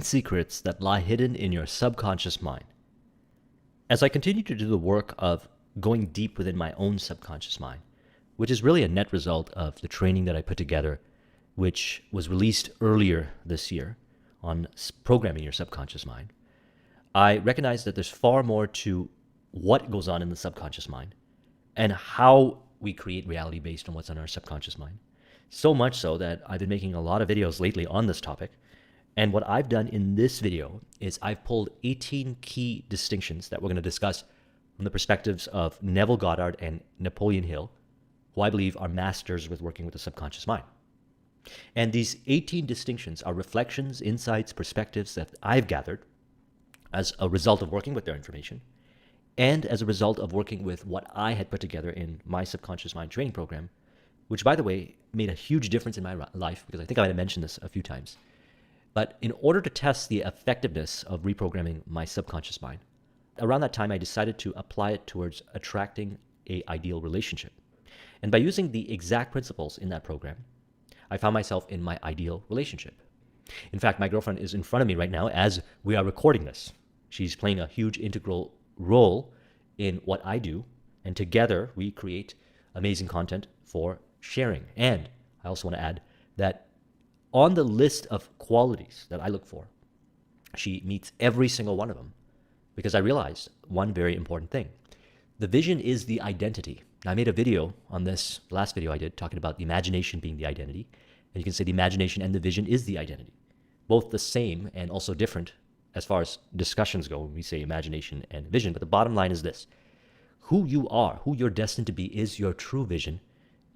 13 secrets that lie hidden in your subconscious mind. As I continue to do the work of going deep within my own subconscious mind, which is really a net result of the training that I put together, which was released earlier this year on programming your subconscious mind, I recognize that there's far more to what goes on in the subconscious mind and how we create reality based on what's on our subconscious mind. So much so that I've been making a lot of videos lately on this topic. And what I've done in this video is I've pulled 18 key distinctions that we're going to discuss from the perspectives of Neville Goddard and Napoleon Hill, who I believe are masters with working with the subconscious mind. And these 18 distinctions are reflections, insights, perspectives that I've gathered as a result of working with their information and as a result of working with what I had put together in my subconscious mind training program, which, by the way, made a huge difference in my life because I think I might have mentioned this a few times. But in order to test the effectiveness of reprogramming my subconscious mind, around that time I decided to apply it towards attracting an ideal relationship. And by using the exact principles in that program, I found myself in my ideal relationship. In fact, my girlfriend is in front of me right now as we are recording this. She's playing a huge integral role in what I do, and together we create amazing content for sharing. And I also want to add that on the list of qualities that I look for, she meets every single one of them because I realized one very important thing. The vision is the identity. Now, I made a video on this, the last video I did, talking about the imagination being the identity. And you can say the imagination and the vision is the identity. Both the same and also different as far as discussions go when we say imagination and vision. But the bottom line is this. Who you are, who you're destined to be is your true vision.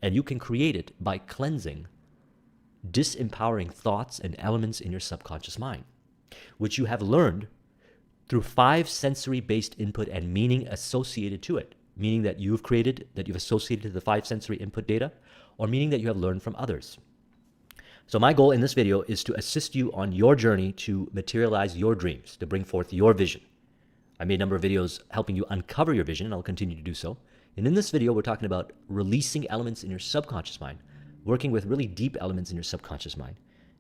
And you can create it by cleansing disempowering thoughts and elements in your subconscious mind, which you have learned through 5 sensory-based input and meaning associated to it, meaning that you've created, that you've associated to the 5 sensory input data, or meaning that you have learned from others. So my goal in this video is to assist you on your journey to materialize your dreams, to bring forth your vision. I made a number of videos helping you uncover your vision, and I'll continue to do so. And in this video, we're talking about releasing elements in your subconscious mind, working with really deep elements in your subconscious mind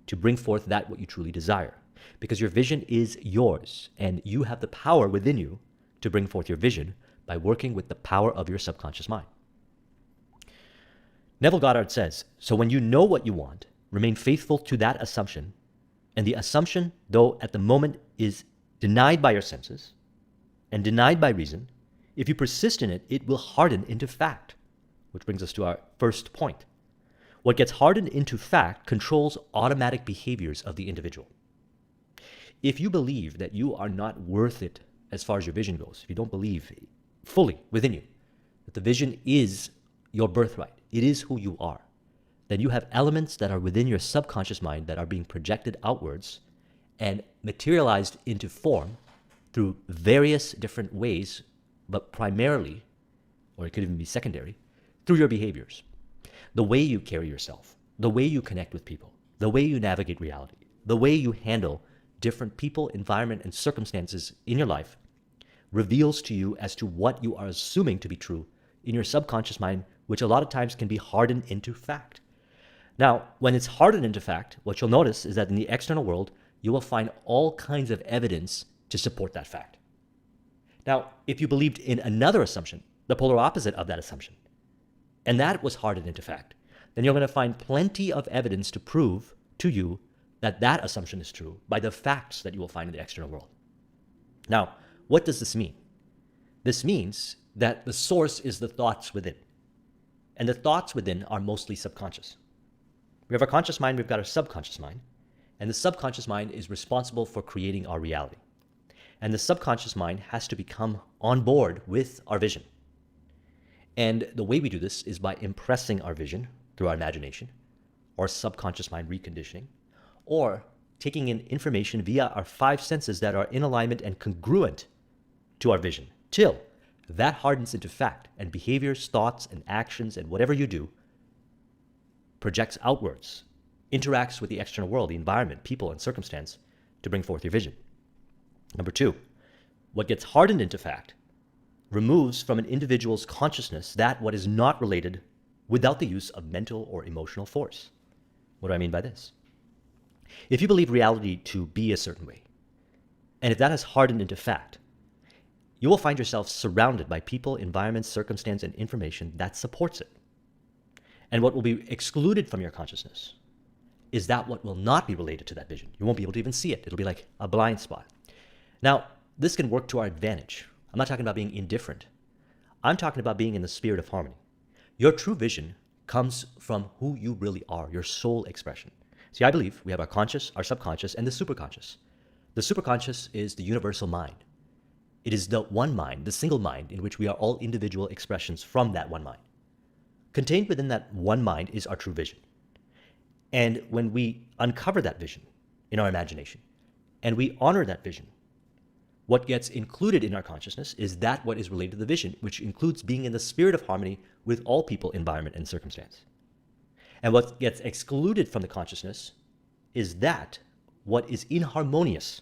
to bring forth that what you truly desire. Because your vision is yours, and you have the power within you to bring forth your vision by working with the power of your subconscious mind. Neville Goddard says, so when you know what you want, remain faithful to that assumption, and the assumption, though at the moment is denied by your senses and denied by reason, if you persist in it, it will harden into fact, which brings us to our first point. What gets hardened into fact controls automatic behaviors of the individual. If you believe that you are not worth it as far as your vision goes, if you don't believe fully within you that the vision is your birthright, it is who you are, then you have elements that are within your subconscious mind that are being projected outwards and materialized into form through various different ways, but primarily, or it could even be secondary, through your behaviors. The way you carry yourself, the way you connect with people, the way you navigate reality, the way you handle different people, environment, and circumstances in your life reveals to you as to what you are assuming to be true in your subconscious mind, which a lot of times can be hardened into fact. Now, when it's hardened into fact, what you'll notice is that in the external world, you will find all kinds of evidence to support that fact. Now, if you believed in another assumption, the polar opposite of that assumption, and that was hardened into fact, then you're going to find plenty of evidence to prove to you that that assumption is true by the facts that you will find in the external world. Now, what does this mean? This means that the source is the thoughts within, and the thoughts within are mostly subconscious. We have our conscious mind, we've got our subconscious mind, and the subconscious mind is responsible for creating our reality. And the subconscious mind has to become on board with our vision. And the way we do this is by impressing our vision through our imagination, or subconscious mind reconditioning, or taking in information via our 5 senses that are in alignment and congruent to our vision, till that hardens into fact, and behaviors, thoughts, and actions, and whatever you do projects outwards, interacts with the external world, the environment, people, and circumstance to bring forth your vision. Number 2, what gets hardened into fact removes from an individual's consciousness that what is not related without the use of mental or emotional force. What do I mean by this? If you believe reality to be a certain way, and if that has hardened into fact, you will find yourself surrounded by people, environments, circumstance, and information that supports it. And what will be excluded from your consciousness is that what will not be related to that vision. You won't be able to even see it. It'll be like a blind spot. Now, this can work to our advantage. I'm not talking about being indifferent. I'm talking about being in the spirit of harmony. Your true vision comes from who you really are, your soul expression. See, I believe we have our conscious, our subconscious, and the superconscious. The superconscious is the universal mind. It is the one mind, the single mind, in which we are all individual expressions from that one mind. Contained within that one mind is our true vision. And when we uncover that vision in our imagination, and we honor that vision, what gets included in our consciousness is that what is related to the vision, which includes being in the spirit of harmony with all people, environment, and circumstance. And what gets excluded from the consciousness is that what is inharmonious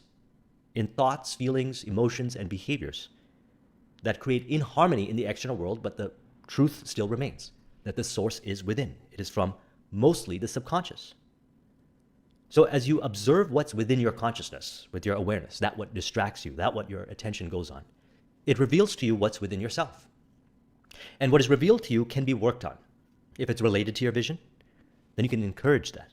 in thoughts, feelings, emotions, and behaviors that create inharmony in the external world, but the truth still remains, that the source is within. It is from mostly the subconscious. So as you observe what's within your consciousness, with your awareness, that what distracts you, that what your attention goes on, it reveals to you what's within yourself. And what is revealed to you can be worked on. If it's related to your vision, then you can encourage that.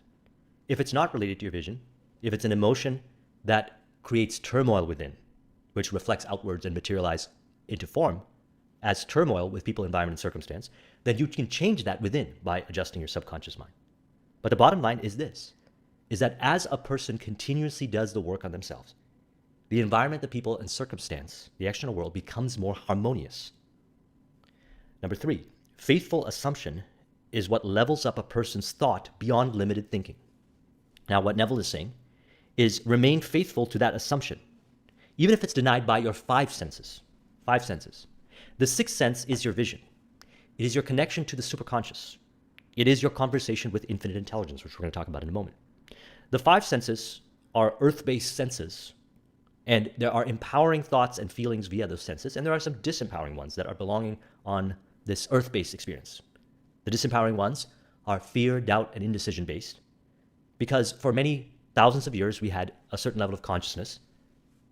If it's not related to your vision, if it's an emotion that creates turmoil within, which reflects outwards and materialize into form as turmoil with people, environment, and circumstance, then you can change that within by adjusting your subconscious mind. But the bottom line is this, is that as a person continuously does the work on themselves, the environment, the people, and circumstance, the external world, becomes more harmonious. Number 3, faithful assumption is what levels up a person's thought beyond limited thinking. Now, what Neville is saying is remain faithful to that assumption, even if it's denied by your 5 senses. 5 senses. The 6th sense is your vision. It is your connection to the superconscious. It is your conversation with infinite intelligence, which we're going to talk about in a moment. The 5 senses are earth-based senses, and there are empowering thoughts and feelings via those senses, and there are some disempowering ones that are belonging on this earth-based experience. The disempowering ones are fear, doubt, and indecision-based, because for many thousands of years we had a certain level of consciousness,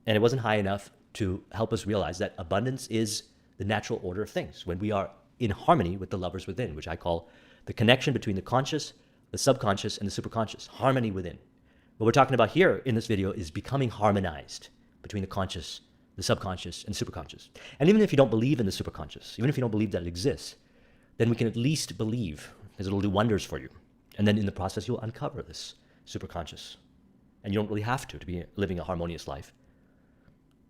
and it wasn't high enough to help us realize that abundance is the natural order of things when we are in harmony with the lovers within, which I call the connection between the conscious, the subconscious, and the superconscious, harmony within. What we're talking about here in this video is becoming harmonized between the conscious, the subconscious, and superconscious. And even if you don't believe in the superconscious, even if you don't believe that it exists, then we can at least believe, because it'll do wonders for you. And then in the process, you'll uncover this superconscious. And you don't really have to be living a harmonious life.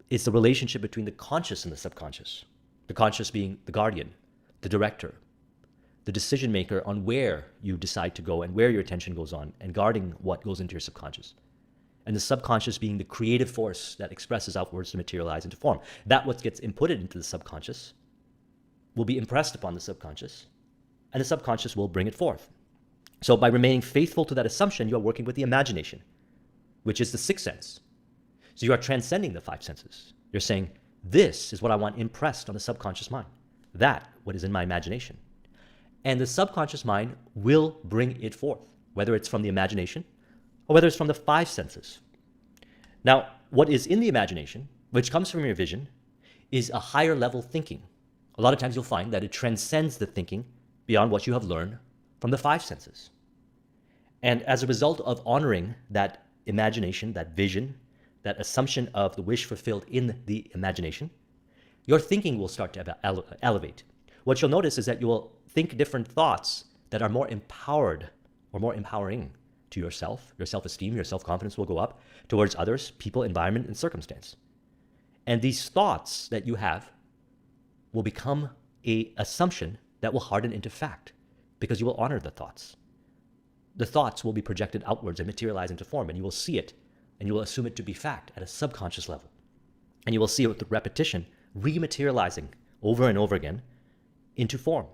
It's the relationship between the conscious and the subconscious. The conscious being the guardian, the director, the decision maker on where you decide to go and where your attention goes on, and guarding what goes into your subconscious. And the subconscious being the creative force that expresses outwards to materialize into form. That what gets inputted into the subconscious will be impressed upon the subconscious, and the subconscious will bring it forth. So by remaining faithful to that assumption, you are working with the imagination, which is the 6th sense. So you are transcending the 5 senses. You're saying, this is what I want impressed on the subconscious mind. That, what is in my imagination. And the subconscious mind will bring it forth, whether it's from the imagination or whether it's from the 5 senses. Now, what is in the imagination, which comes from your vision, is a higher level thinking. A lot of times you'll find that it transcends the thinking beyond what you have learned from the 5 senses. And as a result of honoring that imagination, that vision, that assumption of the wish fulfilled in the imagination, your thinking will start to elevate. What you'll notice is that you will think different thoughts that are more empowered or more empowering to yourself. Your self-esteem, your self-confidence will go up towards others, people, environment, and circumstance. And these thoughts that you have will become an assumption that will harden into fact because you will honor the thoughts. The thoughts will be projected outwards and materialize into form, and you will see it, and you will assume it to be fact at a subconscious level. And you will see it with the repetition, rematerializing over and over again into form.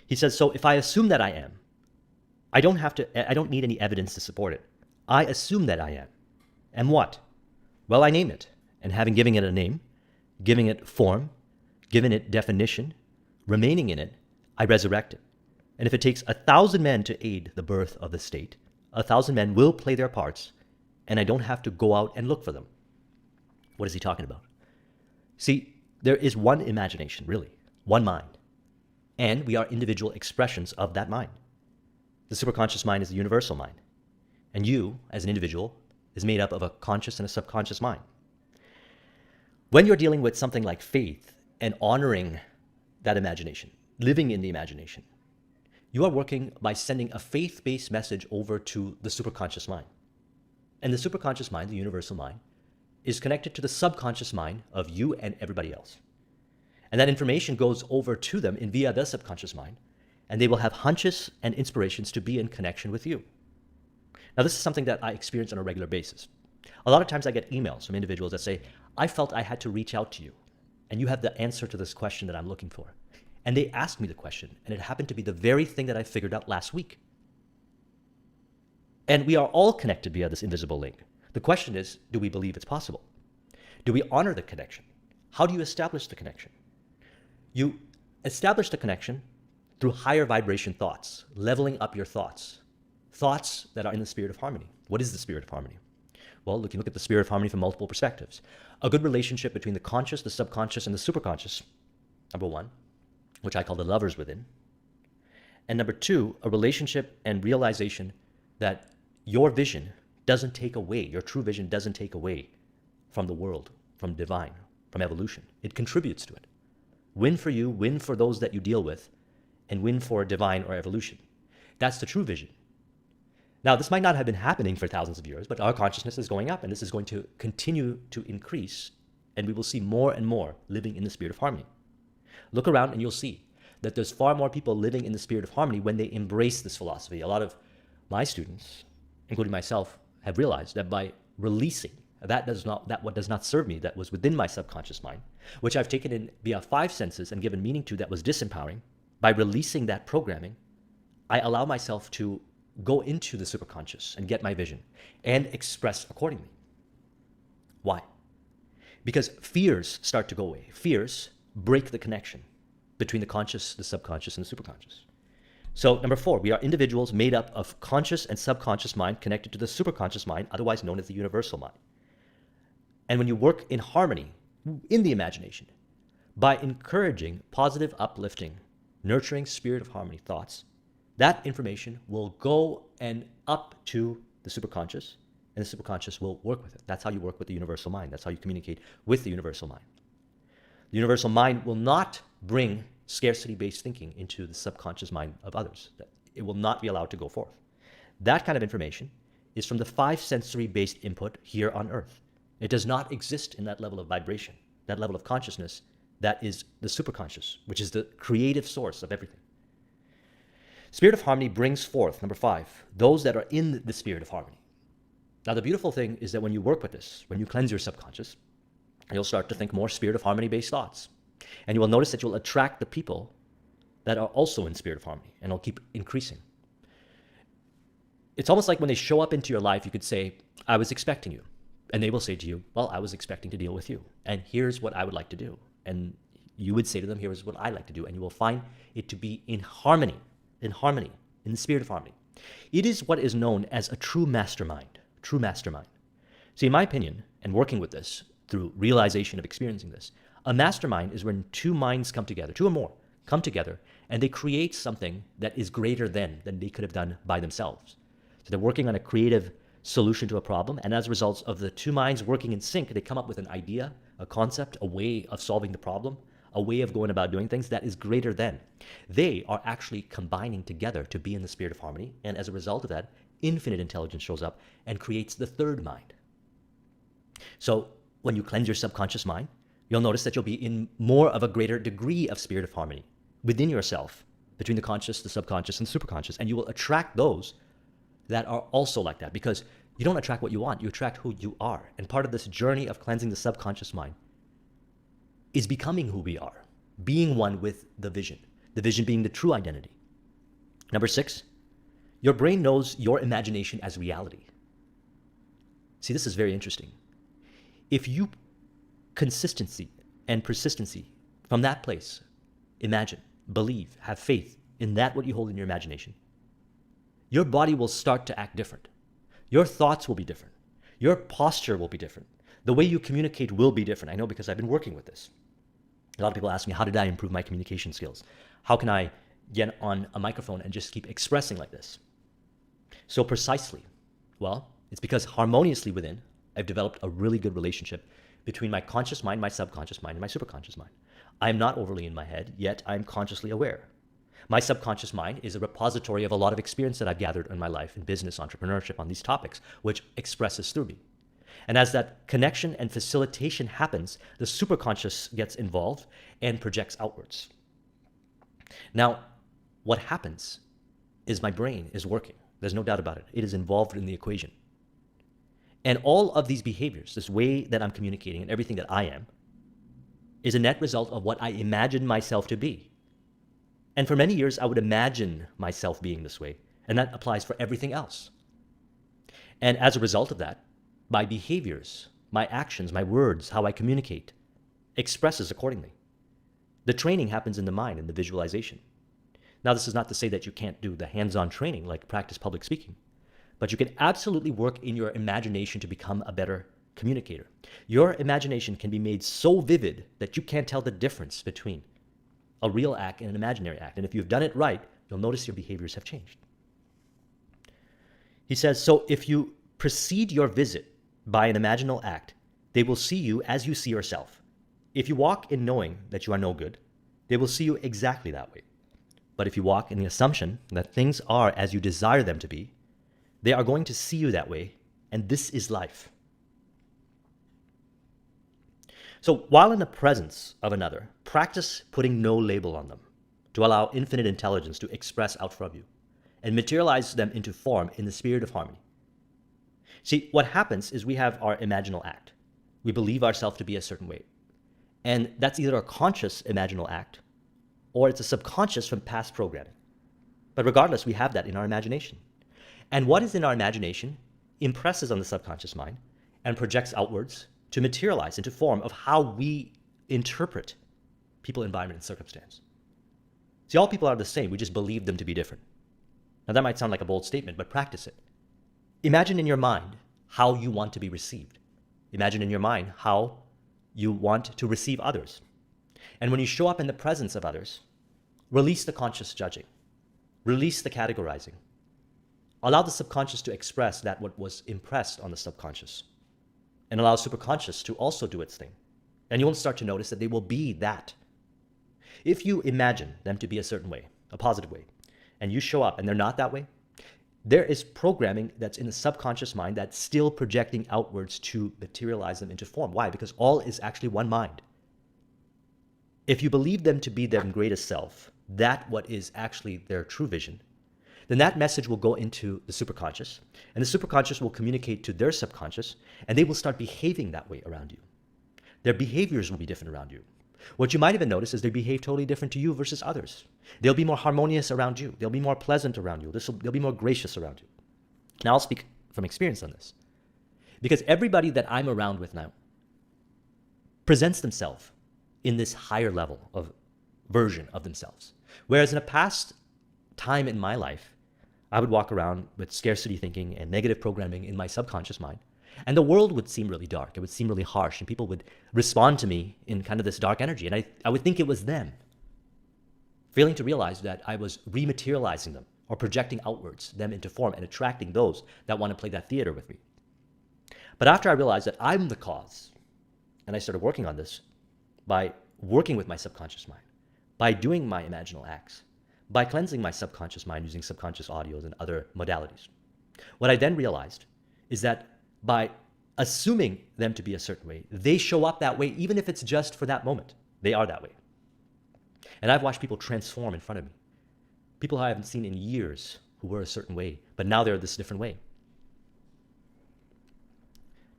He says, so if I assume that I am, I don't need any evidence to support it. I assume that I am. And what? Well, I name it. And having given it a name, giving it form, given it definition, remaining in it, I resurrect it. And if it takes 1,000 men to aid the birth of the state, 1,000 men will play their parts, and I don't have to go out and look for them. What is he talking about? See, there is one imagination, really, one mind, and we are individual expressions of that mind. The superconscious mind is the universal mind, and you, as an individual, is made up of a conscious and a subconscious mind. When you're dealing with something like faith and honoring that imagination, living in the imagination, you are working by sending a faith-based message over to the superconscious mind. And the superconscious mind, the universal mind, is connected to the subconscious mind of you and everybody else. And that information goes over to them in via the subconscious mind, and they will have hunches and inspirations to be in connection with you. Now, this is something that I experience on a regular basis. A lot of times I get emails from individuals that say, I felt I had to reach out to you, and you have the answer to this question that I'm looking for. And they asked me the question, and it happened to be the very thing that I figured out last week. And we are all connected via this invisible link. The question is, do we believe it's possible? Do we honor the connection? How do you establish the connection? You establish the connection through higher vibration thoughts, leveling up your thoughts that are in the spirit of harmony. What is the spirit of harmony? Well, you can look at the spirit of harmony from multiple perspectives. A good relationship between the conscious, the subconscious, and the superconscious, number one, which I call the lovers within. And number two, a relationship and realization that your vision doesn't take away, your true vision doesn't take away from the world, from divine, from evolution. It contributes to it. Win for you, win for those that you deal with, and win for divine or evolution. That's the true vision. Now, this might not have been happening for thousands of years, but our consciousness is going up, and this is going to continue to increase, and we will see more and more living in the spirit of harmony. Look around and you'll see that there's far more people living in the spirit of harmony when they embrace this philosophy. A lot of my students, including myself, have realized that by releasing what does not serve me, that was within my subconscious mind, which I've taken in via 5 senses and given meaning to, that was disempowering, by releasing that programming, I allow myself to go into the superconscious and get my vision and express accordingly. Why? Because fears start to go away. Fears break the connection between the conscious, the subconscious, and the superconscious. So number 4, we are individuals made up of conscious and subconscious mind connected to the superconscious mind, otherwise known as the universal mind. And when you work in harmony in the imagination, by encouraging positive, uplifting, nurturing spirit of harmony thoughts, that information will go and up to the superconscious, and the superconscious will work with it. That's how you work with the universal mind. That's how you communicate with the universal mind. The universal mind will not bring scarcity-based thinking into the subconscious mind of others. It will not be allowed to go forth. That kind of information is from the 5 sensory-based input here on Earth. It does not exist in that level of vibration, that level of consciousness that is the superconscious, which is the creative source of everything. Spirit of harmony brings forth, number 5, those that are in the spirit of harmony. Now, the beautiful thing is that when you work with this, when you cleanse your subconscious, you'll start to think more spirit of harmony-based thoughts. And you will notice that you'll attract the people that are also in spirit of harmony, and it'll keep increasing. It's almost like when they show up into your life, you could say, I was expecting you. And they will say to you, well, I was expecting to deal with you. And here's what I would like to do. And you would say to them, here's what I like to do. And you will find it to be in harmony, in the spirit of harmony. It is what is known as a true mastermind, true mastermind. See, in my opinion, and working with this through realization of experiencing this, a mastermind is when 2 minds come together, 2 or more come together, and they create something that is greater than they could have done by themselves. So they're working on a creative solution to a problem, and as a result of the 2 minds working in sync, they come up with an idea, a concept, a way of solving the problem, a way of going about doing things that is greater than. They are actually combining together to be in the spirit of harmony, and as a result of that, infinite intelligence shows up and creates the 3rd mind. So when you cleanse your subconscious mind, you'll notice that you'll be in more of a greater degree of spirit of harmony within yourself, between the conscious, the subconscious, and the superconscious, and you will attract those that are also like that, because you don't attract what you want, you attract who you are. And part of this journey of cleansing the subconscious mind is becoming who we are, being one with the vision being the true identity. Number 6, your brain knows your imagination as reality. See, this is very interesting. If you consistency and persistency from that place, imagine, believe, have faith in that what you hold in your imagination, your body will start to act different. Your thoughts will be different. Your posture will be different. The way you communicate will be different. I know because I've been working with this. A lot of people ask me, how did I improve my communication skills? How can I get on a microphone and just keep expressing like this so precisely? Well, it's because harmoniously within, I've developed a really good relationship between my conscious mind, my subconscious mind, and my superconscious mind. I'm not overly in my head, yet I'm consciously aware. My subconscious mind is a repository of a lot of experience that I've gathered in my life in business, entrepreneurship, on these topics, which expresses through me. And as that connection and facilitation happens, the superconscious gets involved and projects outwards. Now, what happens is my brain is working. There's no doubt about it. It is involved in the equation. And all of these behaviors, this way that I'm communicating and everything that I am, is a net result of what I imagine myself to be. And for many years, I would imagine myself being this way, and that applies for everything else. And as a result of that, my behaviors, my actions, my words, how I communicate, expresses accordingly. The training happens in the mind, in the visualization. Now, this is not to say that you can't do the hands-on training, like practice public speaking, but you can absolutely work in your imagination to become a better communicator. Your imagination can be made so vivid that you can't tell the difference between a real act and an imaginary act. And if you've done it right, you'll notice your behaviors have changed. He says, so if you precede your visit by an imaginal act, they will see you as you see yourself. If you walk in knowing that you are no good, they will see you exactly that way. But if you walk in the assumption that things are as you desire them to be, they are going to see you that way, and this is life. So while in the presence of another, practice putting no label on them to allow infinite intelligence to express out from you and materialize them into form in the spirit of harmony. See, what happens is we have our imaginal act. We believe ourselves to be a certain way. And that's either a conscious imaginal act or it's a subconscious from past programming. But regardless, we have that in our imagination. And what is in our imagination impresses on the subconscious mind and projects outwards to materialize into form of how we interpret people, environment, and circumstance. See, all people are the same. We just believe them to be different. Now, that might sound like a bold statement, but practice it. Imagine in your mind how you want to be received. Imagine in your mind how you want to receive others. And when you show up in the presence of others, release the conscious judging. Release the categorizing. Allow the subconscious to express that what was impressed on the subconscious. And allow superconscious to also do its thing. And you will start to notice that they will be that. If you imagine them to be a certain way, a positive way, and you show up and they're not that way, there is programming that's in the subconscious mind that's still projecting outwards to materialize them into form. Why? Because all is actually one mind. If you believe them to be their greatest self, that what is actually their true vision, then that message will go into the superconscious, and the superconscious will communicate to their subconscious, and they will start behaving that way around you. Their behaviors will be different around you. What you might even notice is they behave totally different to you versus others. They'll be more harmonious around you. They'll be more pleasant around you. They'll be more gracious around you. Now I'll speak from experience on this. Because everybody that I'm around with now presents themselves in this higher level of version of themselves. Whereas in a past time in my life, I would walk around with scarcity thinking and negative programming in my subconscious mind. And the world would seem really dark. It would seem really harsh. And people would respond to me in kind of this dark energy. And I would think it was them. Failing to realize that I was rematerializing them or projecting outwards them into form and attracting those that want to play that theater with me. But after I realized that I'm the cause, and I started working on this by working with my subconscious mind, by doing my imaginal acts, by cleansing my subconscious mind using subconscious audios and other modalities. What I then realized is that by assuming them to be a certain way, they show up that way even if it's just for that moment. They are that way. And I've watched people transform in front of me. People I haven't seen in years who were a certain way, but now they're this different way.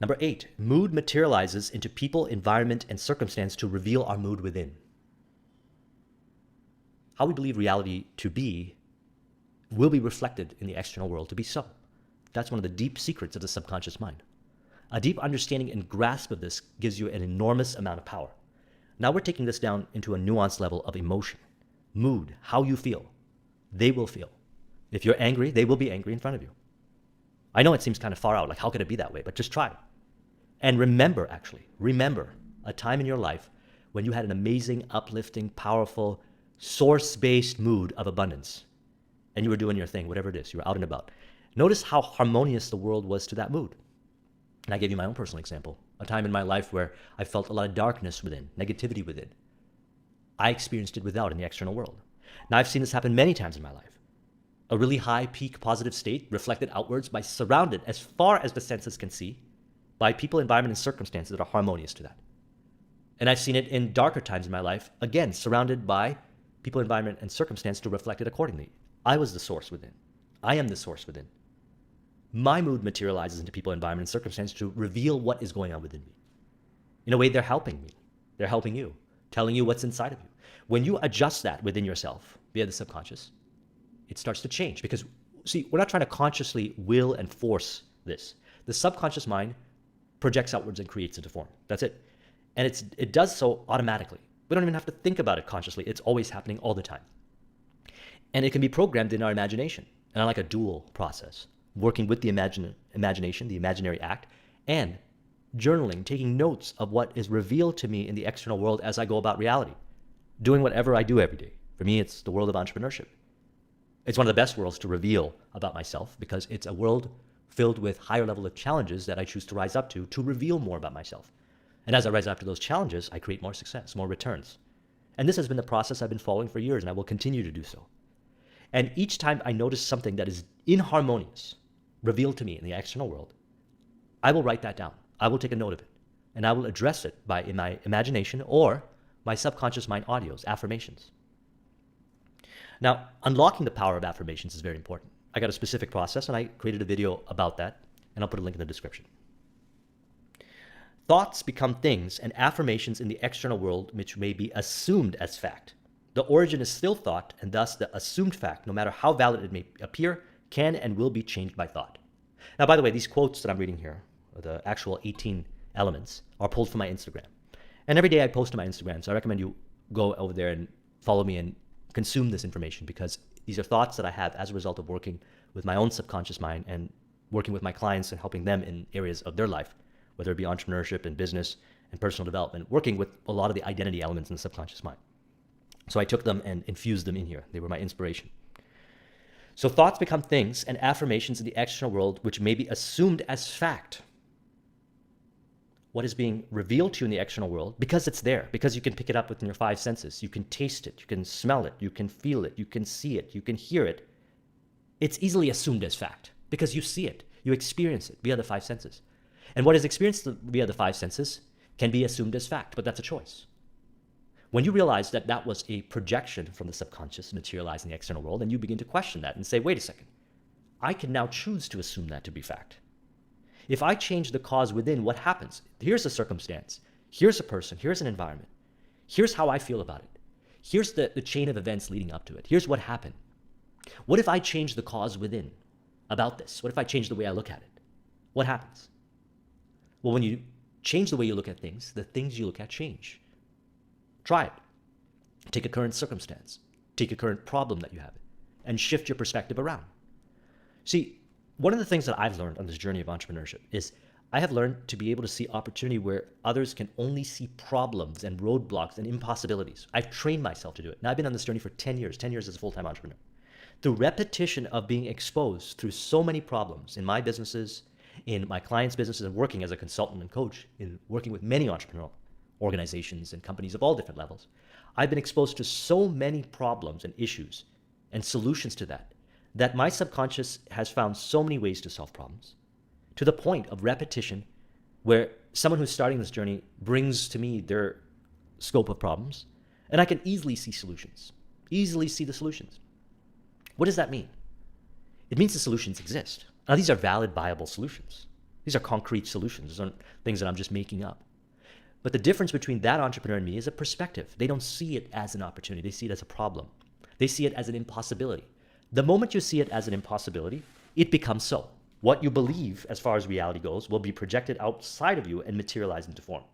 Number 8, mood materializes into people, environment, and circumstance to reveal our mood within. How we believe reality to be will be reflected in the external world to be so. That's one of the deep secrets of the subconscious mind. A deep understanding and grasp of this gives you an enormous amount of power. Now we're taking this down into a nuanced level of emotion, mood, how you feel. They will feel. If you're angry, they will be angry in front of you. I know it seems kind of far out, like how could it be that way? But just try. And remember a time in your life when you had an amazing, uplifting, powerful, source-based mood of abundance. And you were doing your thing, whatever it is, you were out and about. Notice how harmonious the world was to that mood. And I gave you my own personal example, a time in my life where I felt a lot of darkness within, negativity within. I experienced it without in the external world. Now, I've seen this happen many times in my life. A really high peak positive state reflected outwards by surrounded, as far as the senses can see, by people, environment, and circumstances that are harmonious to that. And I've seen it in darker times in my life, again, surrounded by people, environment, and circumstance to reflect it accordingly. I was the source within. I am the source within. My mood materializes into people, environment, and circumstance to reveal what is going on within me. In a way, they're helping me. They're helping you, telling you what's inside of you. When you adjust that within yourself via the subconscious, it starts to change. Because, see, we're not trying to consciously will and force this. The subconscious mind projects outwards and creates into form. That's it. And it does so automatically. We don't even have to think about it consciously. It's always happening all the time. And it can be programmed in our imagination. And I like a dual process, working with the imagination, the imaginary act, and journaling, taking notes of what is revealed to me in the external world as I go about reality, doing whatever I do every day. For me, it's the world of entrepreneurship. It's one of the best worlds to reveal about myself because it's a world filled with higher level of challenges that I choose to rise up to reveal more about myself. And as I rise up to those challenges, I create more success, more returns. And this has been the process I've been following for years, and I will continue to do so. And each time I notice something that is inharmonious, revealed to me in the external world, I will write that down. I will take a note of it, and I will address it in my imagination or my subconscious mind audios, affirmations. Now, unlocking the power of affirmations is very important. I got a specific process, and I created a video about that, and I'll put a link in the description. Thoughts become things and affirmations in the external world which may be assumed as fact. The origin is still thought, and thus the assumed fact, no matter how valid it may appear, can and will be changed by thought. Now, by the way, these quotes that I'm reading here, the actual 18 elements, are pulled from my Instagram. And every day I post to my Instagram, so I recommend you go over there and follow me and consume this information because these are thoughts that I have as a result of working with my own subconscious mind and working with my clients and helping them in areas of their life, whether it be entrepreneurship and business and personal development, working with a lot of the identity elements in the subconscious mind. So I took them and infused them in here. They were my inspiration. So thoughts become things and affirmations in the external world which may be assumed as fact. What is being revealed to you in the external world, because it's there, because you can pick it up within your five senses. You can taste it, you can smell it, you can feel it, you can see it, you can hear it. It's easily assumed as fact because you see it, you experience it via the five senses. And what is experienced via the five senses can be assumed as fact, but that's a choice. When you realize that that was a projection from the subconscious materialized in the external world, and you begin to question that and say, wait a second, I can now choose to assume that to be fact. If I change the cause within, what happens? Here's a circumstance. Here's a person. Here's an environment. Here's how I feel about it. Here's the chain of events leading up to it. Here's what happened. What if I change the cause within about this? What if I change the way I look at it? What happens? Well, when you change the way you look at things, the things you look at change. Try it. Take a current circumstance. Take a current problem that you have and shift your perspective around. See, one of the things that I've learned on this journey of entrepreneurship is I have learned to be able to see opportunity where others can only see problems and roadblocks and impossibilities. I've trained myself to do it. Now, I've been on this journey for 10 years as a full-time entrepreneur. The repetition of being exposed through so many problems in my businesses, in my clients' businesses, and working as a consultant and coach, in working with many entrepreneurial organizations and companies of all different levels, I've been exposed to so many problems and issues and solutions to that my subconscious has found so many ways to solve problems, to the point of repetition where someone who's starting this journey brings to me their scope of problems, and I can easily see solutions, easily see the solutions. What does that mean? It means the solutions exist. Now, these are valid, viable solutions. These are concrete solutions. These aren't things that I'm just making up. But the difference between that entrepreneur and me is a perspective. They don't see it as an opportunity. They see it as a problem. They see it as an impossibility. The moment you see it as an impossibility, it becomes so. What you believe as far as reality goes will be projected outside of you and materialize into form.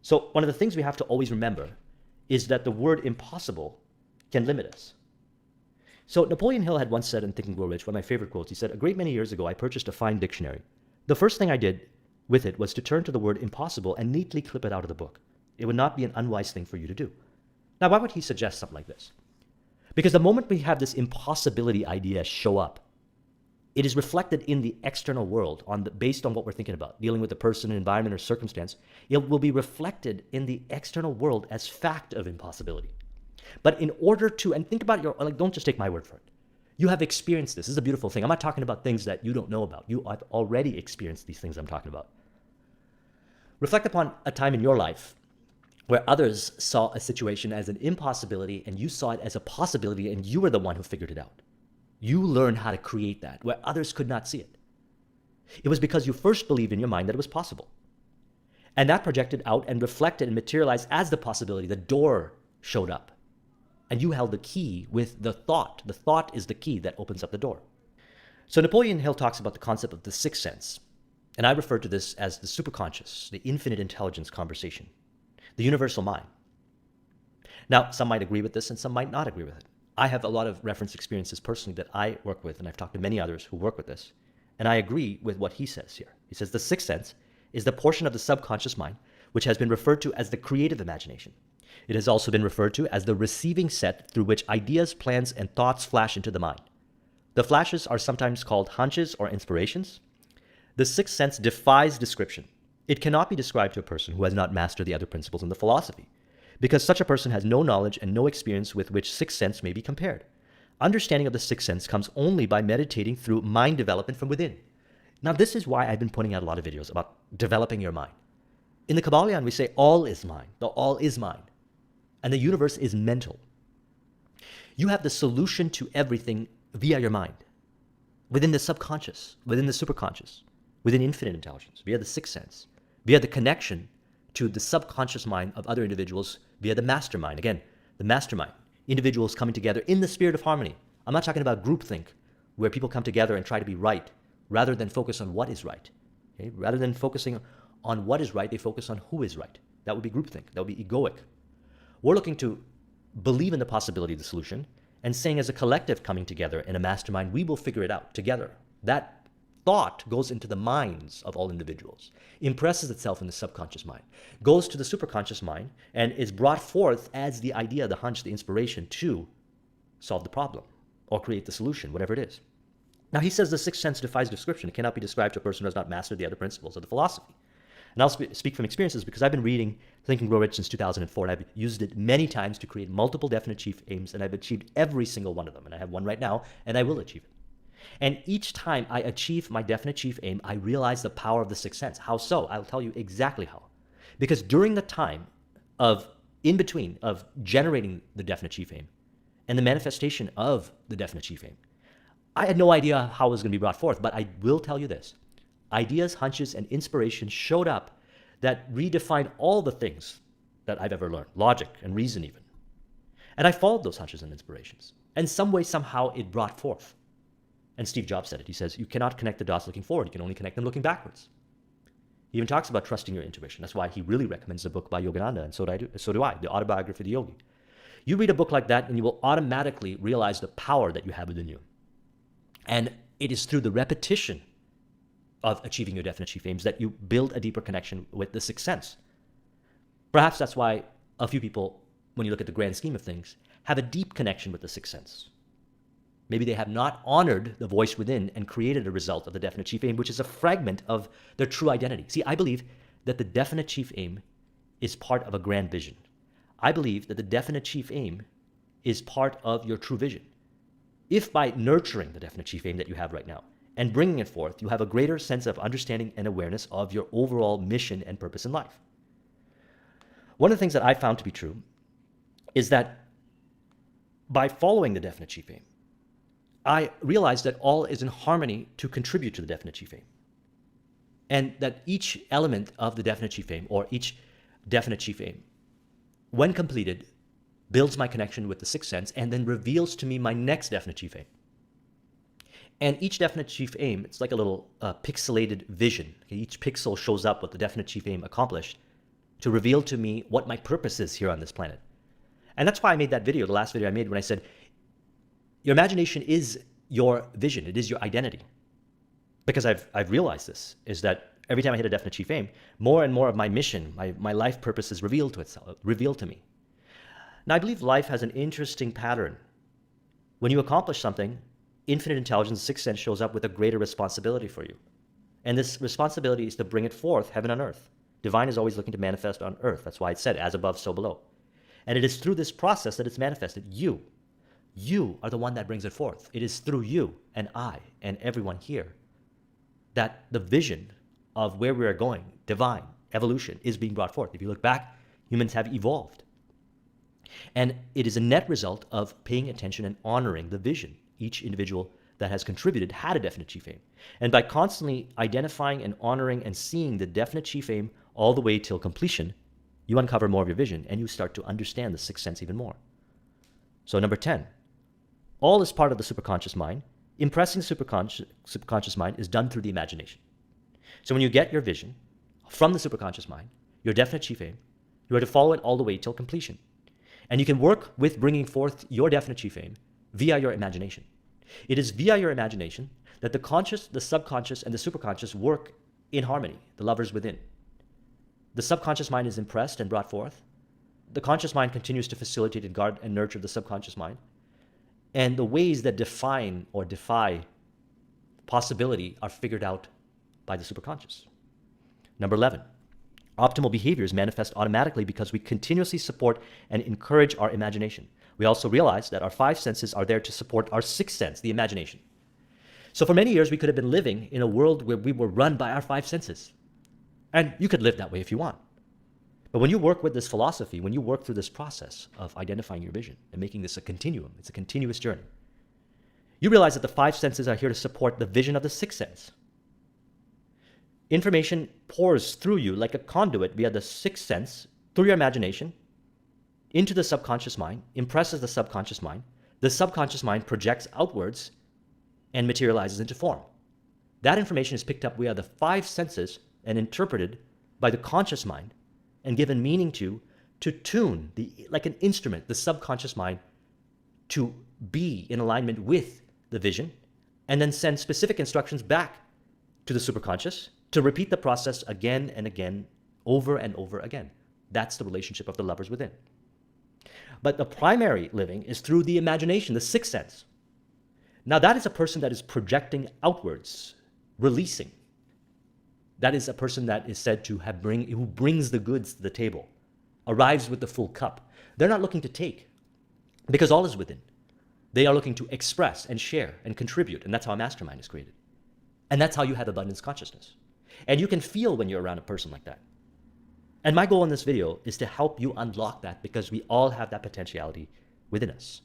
So one of the things we have to always remember is that the word impossible can limit us. So Napoleon Hill had once said in Think and Grow Rich, one of my favorite quotes, he said, "A great many years ago, I purchased a fine dictionary. The first thing I did with it was to turn to the word impossible and neatly clip it out of the book. It would not be an unwise thing for you to do." Now, why would he suggest something like this? Because the moment we have this impossibility idea show up, it is reflected in the external world based on what we're thinking about, dealing with a person, environment, or circumstance. It will be reflected in the external world as fact of impossibility. But in order to, and think about don't just take my word for it. You have experienced this. This is a beautiful thing. I'm not talking about things that you don't know about. You have already experienced these things I'm talking about. Reflect upon a time in your life where others saw a situation as an impossibility and you saw it as a possibility and you were the one who figured it out. You learned how to create that where others could not see it. It was because you first believed in your mind that it was possible. And that projected out and reflected and materialized as the possibility. The door showed up. And you held the key with the thought. The thought is the key that opens up the door. So Napoleon Hill talks about the concept of the sixth sense. And I refer to this as the superconscious, the infinite intelligence conversation, the universal mind. Now, some might agree with this and some might not agree with it. I have a lot of reference experiences personally that I work with, and I've talked to many others who work with this. And I agree with what he says here. He says the sixth sense is the portion of the subconscious mind which has been referred to as the creative imagination. It has also been referred to as the receiving set through which ideas, plans, and thoughts flash into the mind. The flashes are sometimes called hunches or inspirations. The sixth sense defies description. It cannot be described to a person who has not mastered the other principles in the philosophy, because such a person has no knowledge and no experience with which sixth sense may be compared. Understanding of the sixth sense comes only by meditating through mind development from within. Now, this is why I've been putting out a lot of videos about developing your mind. In the Kabbalion, we say all is mind. The all is mind. And the universe is mental. You have the solution to everything via your mind, within the subconscious, within the superconscious, within infinite intelligence, via the sixth sense, via the connection to the subconscious mind of other individuals, via the mastermind. Again, the mastermind. Individuals coming together in the spirit of harmony. I'm not talking about groupthink, where people come together and try to be right, rather than focus on what is right. Okay? Rather than focusing on what is right, they focus on who is right. That would be groupthink. That would be egoic. We're looking to believe in the possibility of the solution and saying as a collective coming together in a mastermind, we will figure it out together. That thought goes into the minds of all individuals, impresses itself in the subconscious mind, goes to the superconscious mind, and is brought forth as the idea, the hunch, the inspiration to solve the problem or create the solution, whatever it is. Now, he says the sixth sense defies description. It cannot be described to a person who has not mastered the other principles of the philosophy. And I'll speak from experiences because I've been reading Think and Grow Rich since 2004, and I've used it many times to create multiple definite chief aims, and I've achieved every single one of them. And I have one right now, and I will achieve it. And each time I achieve my definite chief aim, I realize the power of the sixth sense. How so? I'll tell you exactly how. Because during the time in between of generating the definite chief aim and the manifestation of the definite chief aim, I had no idea how it was going to be brought forth, but I will tell you this. Ideas, hunches, and inspiration showed up that redefined all the things that I've ever learned, logic and reason even. And I followed those hunches and inspirations. And some way, somehow, it brought forth. And Steve Jobs said it. He says, you cannot connect the dots looking forward. You can only connect them looking backwards. He even talks about trusting your intuition. That's why he really recommends the book by Yogananda, and so do I, The Autobiography of the Yogi. You read a book like that, and you will automatically realize the power that you have within you. And it is through the repetition of achieving your definite chief aims that you build a deeper connection with the sixth sense. Perhaps that's why a few people, when you look at the grand scheme of things, have a deep connection with the sixth sense. Maybe they have not honored the voice within and created a result of the definite chief aim, which is a fragment of their true identity. See, I believe that the definite chief aim is part of a grand vision. I believe that the definite chief aim is part of your true vision. If by nurturing the definite chief aim that you have right now and bringing it forth, you have a greater sense of understanding and awareness of your overall mission and purpose in life. One of the things that I found to be true is that by following the definite chief aim, I realized that all is in harmony to contribute to the definite chief aim. And that each element of the definite chief aim, or each definite chief aim, when completed, builds my connection with the sixth sense and then reveals to me my next definite chief aim. And each definite chief aim, it's like a little pixelated vision. Okay? Each pixel shows up what the definite chief aim accomplished to reveal to me what my purpose is here on this planet. And that's why I made that video, the last video I made, when I said, Your imagination is your vision. It is your identity. Because I've realized this, is that every time I hit a definite chief aim, more and more of my mission, my life purpose is revealed to me. Now, I believe life has an interesting pattern. When you accomplish something, infinite intelligence, sixth sense, shows up with a greater responsibility for you. And this responsibility is to bring it forth, heaven on earth. Divine is always looking to manifest on earth. That's why it said, as above, so below. And it is through this process that it's manifested. You are the one that brings it forth. It is through you and I and everyone here that the vision of where we are going, divine, evolution, is being brought forth. If you look back, humans have evolved. And it is a net result of paying attention and honoring the vision. Each individual that has contributed had a definite chief aim. And by constantly identifying and honoring and seeing the definite chief aim all the way till completion, you uncover more of your vision and you start to understand the sixth sense even more. So number 10, all is part of the superconscious mind. Impressing the superconscious mind is done through the imagination. So when you get your vision from the superconscious mind, your definite chief aim, you are to follow it all the way till completion. And you can work with bringing forth your definite chief aim via your imagination. It is via your imagination that the conscious, the subconscious, and the superconscious work in harmony, the lovers within. The subconscious mind is impressed and brought forth. The conscious mind continues to facilitate and guard and nurture the subconscious mind. And the ways that define or defy possibility are figured out by the superconscious. Number 11, optimal behaviors manifest automatically because we continuously support and encourage our imagination. We also realize that our five senses are there to support our sixth sense, the imagination. So for many years, we could have been living in a world where we were run by our five senses. And you could live that way if you want. But when you work with this philosophy, when you work through this process of identifying your vision and making this a continuum, it's a continuous journey, you realize that the five senses are here to support the vision of the sixth sense. Information pours through you like a conduit via the sixth sense, through your imagination, into the subconscious mind, impresses the subconscious mind. The subconscious mind projects outwards and materializes into form. That information is picked up via the five senses and interpreted by the conscious mind and given meaning to tune, like an instrument, the subconscious mind to be in alignment with the vision, and then send specific instructions back to the superconscious to repeat the process again and again, over and over again. That's the relationship of the lovers within. But the primary living is through the imagination, the sixth sense. Now that is a person that is projecting outwards, releasing. That is a person that is said to who brings the goods to the table, arrives with the full cup. They're not looking to take, because all is within. They are looking to express and share and contribute, and that's how a mastermind is created. And that's how you have abundance consciousness. And you can feel when you're around a person like that. And my goal in this video is to help you unlock that, because we all have that potentiality within us.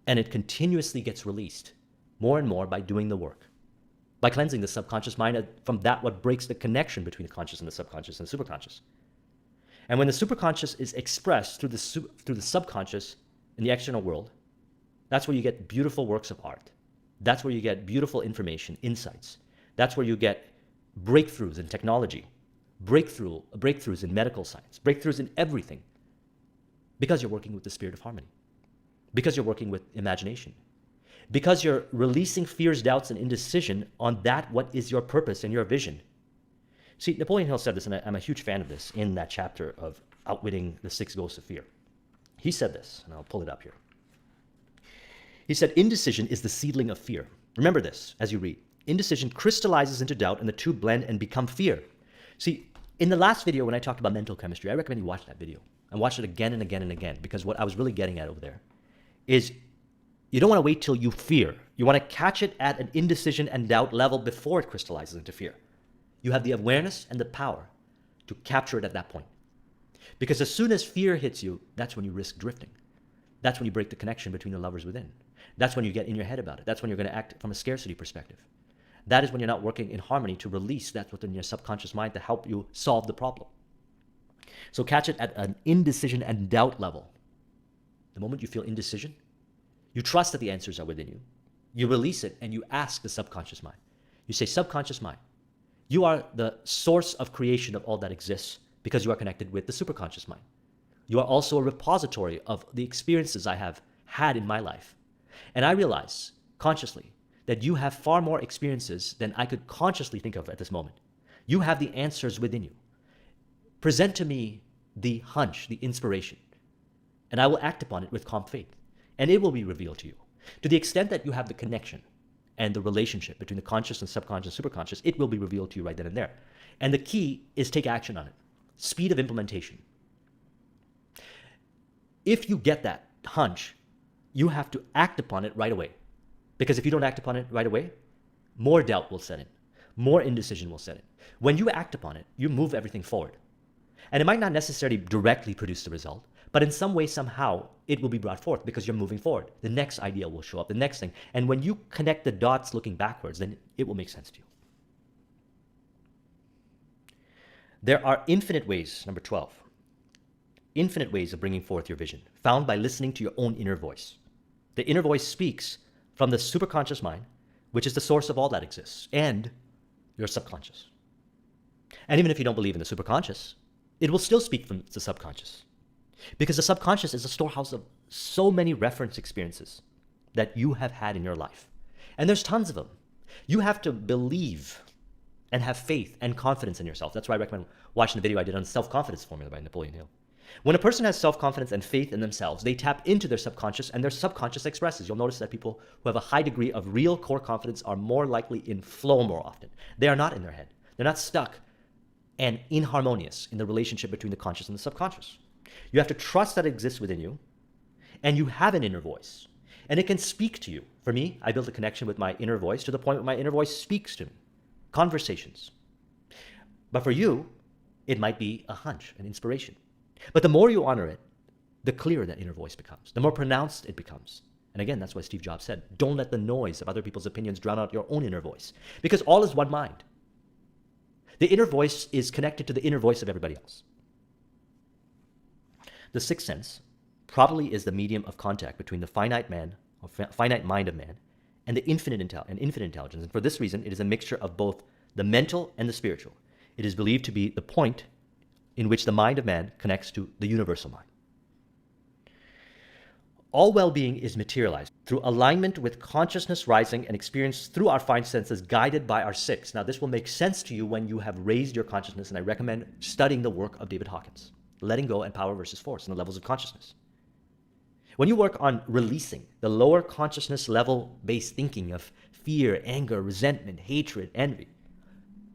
And it continuously gets released more and more by doing the work, by cleansing the subconscious mind from that what breaks the connection between the conscious and the subconscious and the superconscious. And when the superconscious is expressed through the subconscious in the external world, that's where you get beautiful works of art. That's where you get beautiful information, insights. That's where you get breakthroughs in technology, breakthroughs in medical science, breakthroughs in everything, because you're working with the spirit of harmony, because you're working with imagination, because you're releasing fears, doubts, and indecision on that what is your purpose and your vision. See, Napoleon Hill said this, and I'm a huge fan of this in that chapter of Outwitting the Six Ghosts of Fear. He said this, and I'll pull it up here. He said, indecision is the seedling of fear. Remember this as you read. Indecision crystallizes into doubt, and the two blend and become fear. See, in the last video when I talked about mental chemistry, I recommend you watch that video and watch it again and again and again, because what I was really getting at over there is you don't want to wait till you fear. You want to catch it at an indecision and doubt level before it crystallizes into fear. You have the awareness and the power to capture it at that point. Because as soon as fear hits you, that's when you risk drifting. That's when you break the connection between the lovers within. That's when you get in your head about it. That's when you're going to act from a scarcity perspective. That is when you're not working in harmony to release that within your subconscious mind to help you solve the problem. So catch it at an indecision and doubt level. The moment you feel indecision, you trust that the answers are within you. You release it and you ask the subconscious mind. You say, subconscious mind, you are the source of creation of all that exists because you are connected with the superconscious mind. You are also a repository of the experiences I have had in my life. And I realize consciously that you have far more experiences than I could consciously think of at this moment. You have the answers within you. Present to me the hunch, the inspiration, and I will act upon it with calm faith, and it will be revealed to you. To the extent that you have the connection and the relationship between the conscious and subconscious, superconscious, it will be revealed to you right then and there. And the key is take action on it. Speed of implementation. If you get that hunch, you have to act upon it right away. Because if you don't act upon it right away, more doubt will set in. More indecision will set in. When you act upon it, you move everything forward. And it might not necessarily directly produce the result, but in some way, somehow, it will be brought forth because you're moving forward. The next idea will show up, the next thing. And when you connect the dots looking backwards, then it will make sense to you. There are infinite ways, number 12, infinite ways of bringing forth your vision, found by listening to your own inner voice. The inner voice speaks from the superconscious mind, which is the source of all that exists, and your subconscious. And even if you don't believe in the superconscious, it will still speak from the subconscious. Because the subconscious is a storehouse of so many reference experiences that you have had in your life. And there's tons of them. You have to believe and have faith and confidence in yourself. That's why I recommend watching the video I did on self-confidence formula by Napoleon Hill. When a person has self-confidence and faith in themselves, they tap into their subconscious and their subconscious expresses. You'll notice that people who have a high degree of real core confidence are more likely in flow more often. They are not in their head. They're not stuck and inharmonious in the relationship between the conscious and the subconscious. You have to trust that it exists within you, and you have an inner voice, and it can speak to you. For me, I built a connection with my inner voice to the point where my inner voice speaks to me. Conversations. But for you, it might be a hunch, an inspiration. But the more you honor it, the clearer that inner voice becomes, the more pronounced it becomes. And again, that's why Steve Jobs said, don't let the noise of other people's opinions drown out your own inner voice, because all is one mind. The inner voice is connected to the inner voice of everybody else. The sixth sense probably is the medium of contact between the finite man, or finite mind of man, and the infinite intelligence. And for this reason, it is a mixture of both the mental and the spiritual. It is believed to be the point in which the mind of man connects to the universal mind. All well-being is materialized through alignment with consciousness rising and experienced through our five senses, guided by our six. Now, this will make sense to you when you have raised your consciousness, and I recommend studying the work of David Hawkins, Letting Go and Power versus Force, and the levels of consciousness. When you work on releasing the lower consciousness level-based thinking of fear, anger, resentment, hatred, envy,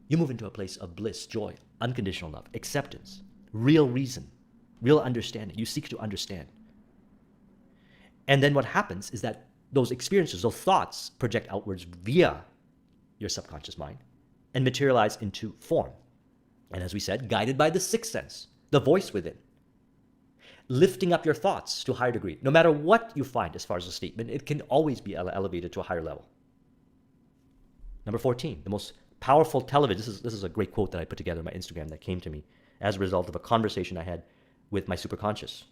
you move into a place of bliss, joy, unconditional love, acceptance, real reason, real understanding. You seek to understand. And then what happens is that those experiences, those thoughts project outwards via your subconscious mind and materialize into form. And as we said, guided by the sixth sense, the voice within, lifting up your thoughts to a higher degree. No matter what you find as far as a statement, it can always be elevated to a higher level. Number 14, the most powerful television. This is a great quote that I put together on my Instagram that came to me as a result of a conversation I had with my superconscious.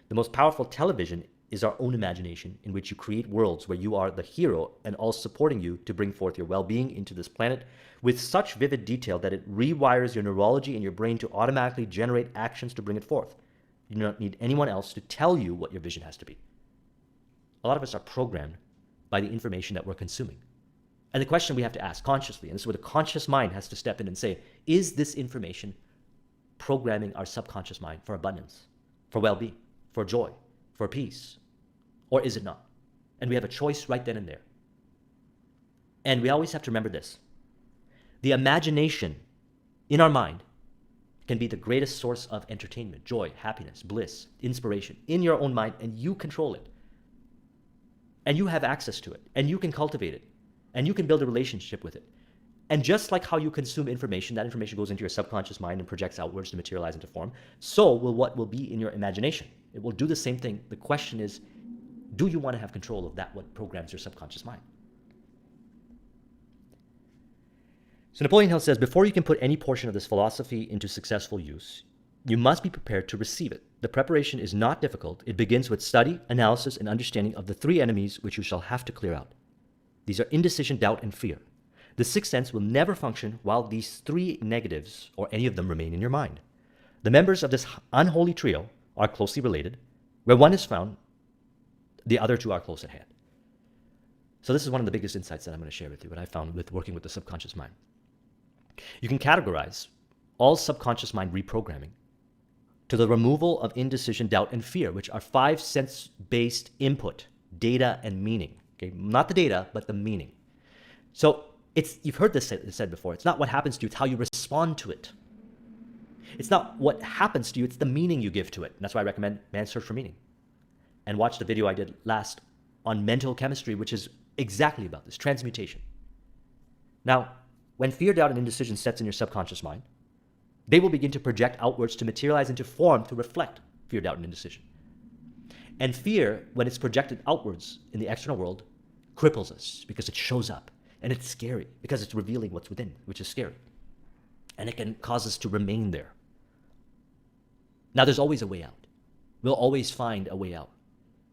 The most powerful television is our own imagination, in which you create worlds where you are the hero and all supporting you to bring forth your well-being into this planet with such vivid detail that it rewires your neurology and your brain to automatically generate actions to bring it forth. You do not need anyone else to tell you what your vision has to be. A lot of us are programmed by the information that we're consuming. And the question we have to ask consciously, and this is where the conscious mind has to step in and say, is this information programming our subconscious mind for abundance, for well-being, for joy, for peace? Or is it not? And we have a choice right then and there. And we always have to remember this. The imagination in our mind can be the greatest source of entertainment, joy, happiness, bliss, inspiration in your own mind, and you control it. And you have access to it, and you can cultivate it, and you can build a relationship with it. And just like how you consume information, that information goes into your subconscious mind and projects outwards to materialize into form, so will what will be in your imagination. It will do the same thing. The question is, do you want to have control of that, what programs your subconscious mind? So Napoleon Hill says, before you can put any portion of this philosophy into successful use, you must be prepared to receive it. The preparation is not difficult. It begins with study, analysis, and understanding of the three enemies which you shall have to clear out. These are indecision, doubt, and fear. The sixth sense will never function while these three negatives, or any of them, remain in your mind. The members of this unholy trio are closely related. Where one is found, the other two are close at hand. So this is one of the biggest insights that I'm going to share with you, what I found with working with the subconscious mind. You can categorize all subconscious mind reprogramming to the removal of indecision, doubt, and fear, which are 5 sense-based input, data, and meaning. Okay, not the data, but the meaning. So you've heard this said before. It's not what happens to you; it's how you respond to it. It's not what happens to you; it's the meaning you give to it. And that's why I recommend Man's Search for Meaning. And watch the video I did last on mental chemistry, which is exactly about this transmutation. Now, when fear, doubt, and indecision sets in your subconscious mind, they will begin to project outwards to materialize into form to reflect fear, doubt, and indecision. And fear, when it's projected outwards in the external world, cripples us because it shows up. And it's scary because it's revealing what's within, which is scary. And it can cause us to remain there. Now, there's always a way out. We'll always find a way out.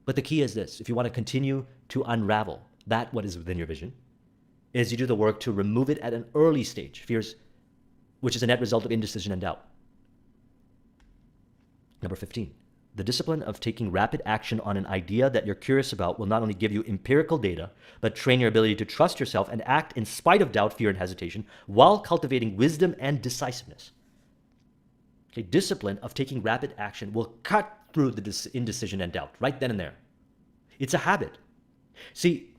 But the key is this: if you want to continue to unravel that what is within your vision, is you do the work to remove it at an early stage, fears, which is a net result of indecision and doubt. Number 15, the discipline of taking rapid action on an idea that you're curious about will not only give you empirical data, but train your ability to trust yourself and act in spite of doubt, fear, and hesitation, while cultivating wisdom and decisiveness. Okay, discipline of taking rapid action will cut through the indecision and doubt right then and there. It's a habit. See,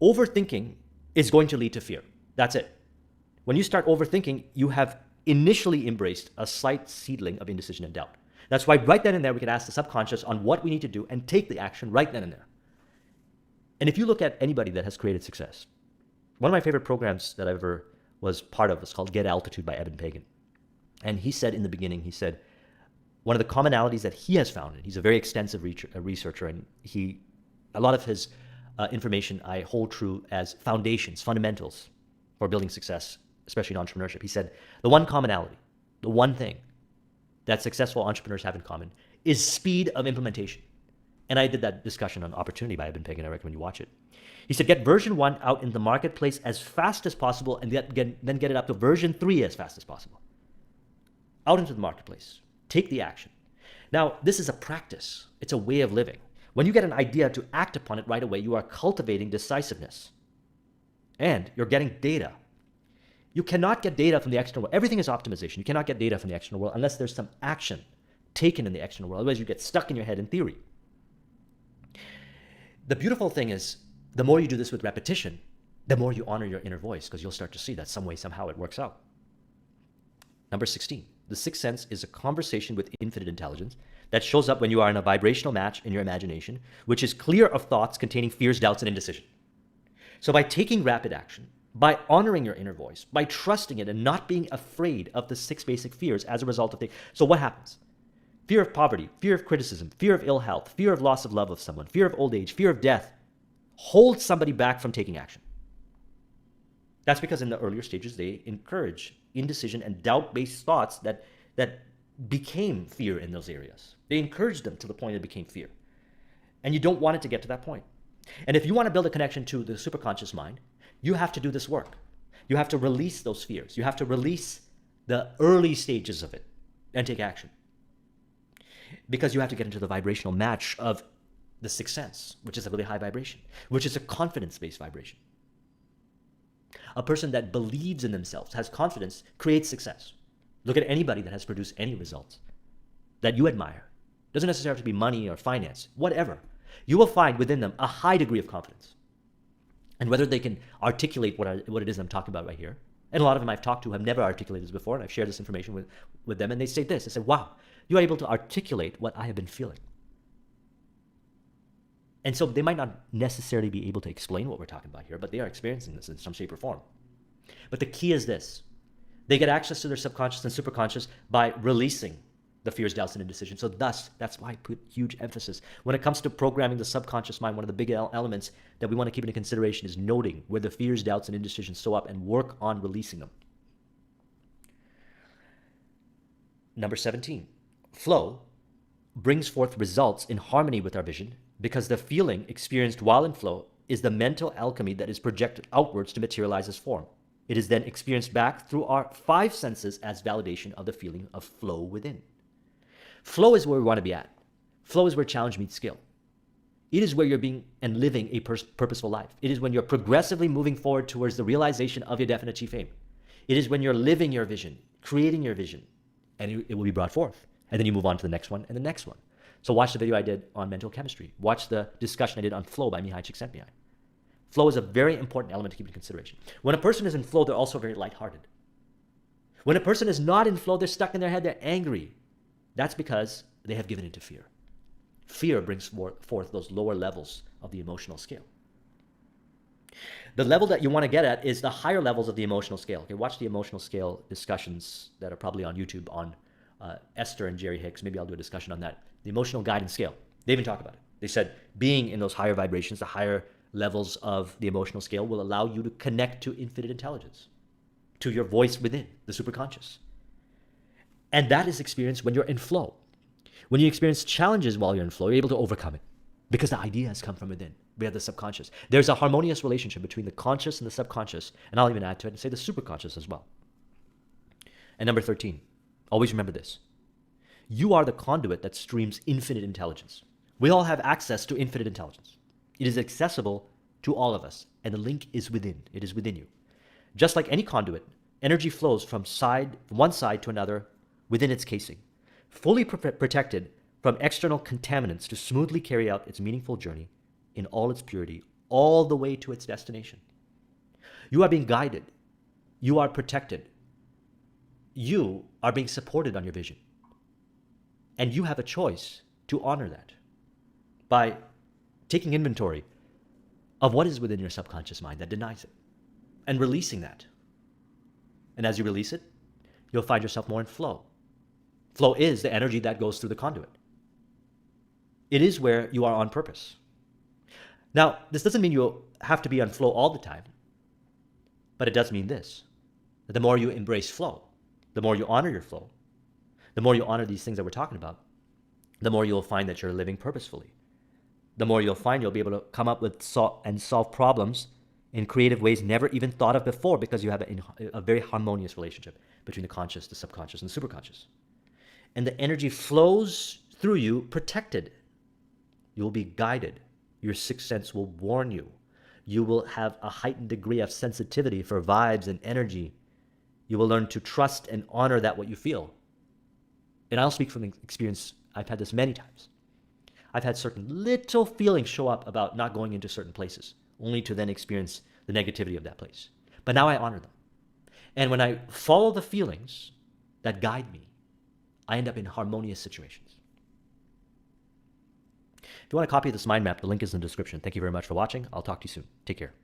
overthinking is going to lead to fear. That's it. When you start overthinking, you have initially embraced a slight seedling of indecision and doubt. That's why right then and there we can ask the subconscious on what we need to do and take the action right then and there. And if you look at anybody that has created success, one of my favorite programs that I ever was part of was called Get Altitude by Eben Pagan. And he said in the beginning, he said, one of the commonalities that he has found, and he's a very extensive researcher, and a lot of his information I hold true as foundations, fundamentals for building success, especially in entrepreneurship. He said, the one commonality, the one thing that successful entrepreneurs have in common is speed of implementation. And I did that discussion on Opportunity by Eben Pagan. I recommend you watch it. He said, get version 1 out in the marketplace as fast as possible and then get it up to version 3 as fast as possible. Out into the marketplace. Take the action. Now, this is a practice. It's a way of living. When you get an idea to act upon it right away, you are cultivating decisiveness. And you're getting data. You cannot get data from the external world. Everything is optimization. You cannot get data from the external world unless there's some action taken in the external world. Otherwise, you get stuck in your head in theory. The beautiful thing is, the more you do this with repetition, the more you honor your inner voice, because you'll start to see that some way, somehow it works out. Number 16. The sixth sense is a conversation with infinite intelligence that shows up when you are in a vibrational match in your imagination, which is clear of thoughts containing fears, doubts, and indecision. So by taking rapid action, by honoring your inner voice, by trusting it and not being afraid of the 6 basic fears as a result of things. So what happens? Fear of poverty, fear of criticism, fear of ill health, fear of loss of love of someone, fear of old age, fear of death holds somebody back from taking action. That's because in the earlier stages, they encourage indecision and doubt-based thoughts that became fear in those areas. They encouraged them to the point it became fear. And you don't want it to get to that point. And if you want to build a connection to the superconscious mind, you have to do this work. You have to release those fears. You have to release the early stages of it and take action. Because you have to get into the vibrational match of the sixth sense, which is a really high vibration, which is a confidence-based vibration. A person that believes in themselves, has confidence, creates success. Look at anybody that has produced any results that you admire. Doesn't necessarily have to be money or finance, whatever. You will find within them a high degree of confidence. And whether they can articulate what it is I'm talking about right here, and a lot of them I've talked to have never articulated this before, and I've shared this information with them, and they say this. They say, wow, you are able to articulate what I have been feeling. And so they might not necessarily be able to explain what we're talking about here, but they are experiencing this in some shape or form. But the key is this. They get access to their subconscious and superconscious by releasing the fears, doubts, and indecision. So thus, that's why I put huge emphasis. When it comes to programming the subconscious mind, one of the big elements that we want to keep into consideration is noting where the fears, doubts, and indecisions show up and work on releasing them. Number 17, flow brings forth results in harmony with our vision because the feeling experienced while in flow is the mental alchemy that is projected outwards to materialize as form. It is then experienced back through our 5 senses as validation of the feeling of flow within. Flow is where we want to be at. Flow is where challenge meets skill. It is where you're being and living a purposeful life. It is when you're progressively moving forward towards the realization of your definite chief aim. It is when you're living your vision, creating your vision, and it will be brought forth. And then you move on to the next one and the next one. So watch the video I did on mental chemistry. Watch the discussion I did on flow by Mihai Csikszentmihalyi. Flow is a very important element to keep in consideration. When a person is in flow, they're also very lighthearted. When a person is not in flow, they're stuck in their head, they're angry. That's because they have given into fear. Fear brings forth those lower levels of the emotional scale. The level that you want to get at is the higher levels of the emotional scale. Okay, watch the emotional scale discussions that are probably on YouTube on Esther and Jerry Hicks. Maybe I'll do a discussion on that. The emotional guidance scale. They even talk about it. They said being in those higher vibrations, the higher levels of the emotional scale will allow you to connect to infinite intelligence, to your voice within, the superconscious. And that is experienced when you're in flow. When you experience challenges while you're in flow, you're able to overcome it because the idea has come from within. We have the subconscious. There's a harmonious relationship between the conscious and the subconscious, and I'll even add to it and say the superconscious as well. And number 13, always remember this. You are the conduit that streams infinite intelligence. We all have access to infinite intelligence. It is accessible to all of us, and the link is within. It is within you. Just like any conduit, energy flows from one side to another within its casing, fully protected from external contaminants to smoothly carry out its meaningful journey in all its purity, all the way to its destination. You are being guided. You are protected. You are being supported on your vision. And you have a choice to honor that by taking inventory of what is within your subconscious mind that denies it and releasing that. And as you release it, you'll find yourself more in flow. Flow is the energy that goes through the conduit. It is where you are on purpose. Now, this doesn't mean you have to be on flow all the time, but it does mean this, that the more you embrace flow, the more you honor your flow, the more you honor these things that we're talking about, the more you'll find that you're living purposefully. The more you'll find you'll be able to come up with and solve problems in creative ways never even thought of before because you have a very harmonious relationship between the conscious, the subconscious, and the superconscious. And the energy flows through you protected. You will be guided. Your sixth sense will warn you. You will have a heightened degree of sensitivity for vibes and energy. You will learn to trust and honor that what you feel. And I'll speak from experience. I've had this many times. I've had certain little feelings show up about not going into certain places, only to then experience the negativity of that place. But now I honor them. And when I follow the feelings that guide me, I end up in harmonious situations. If you want a copy of this mind map, the link is in the description. Thank you very much for watching. I'll talk to you soon. Take care.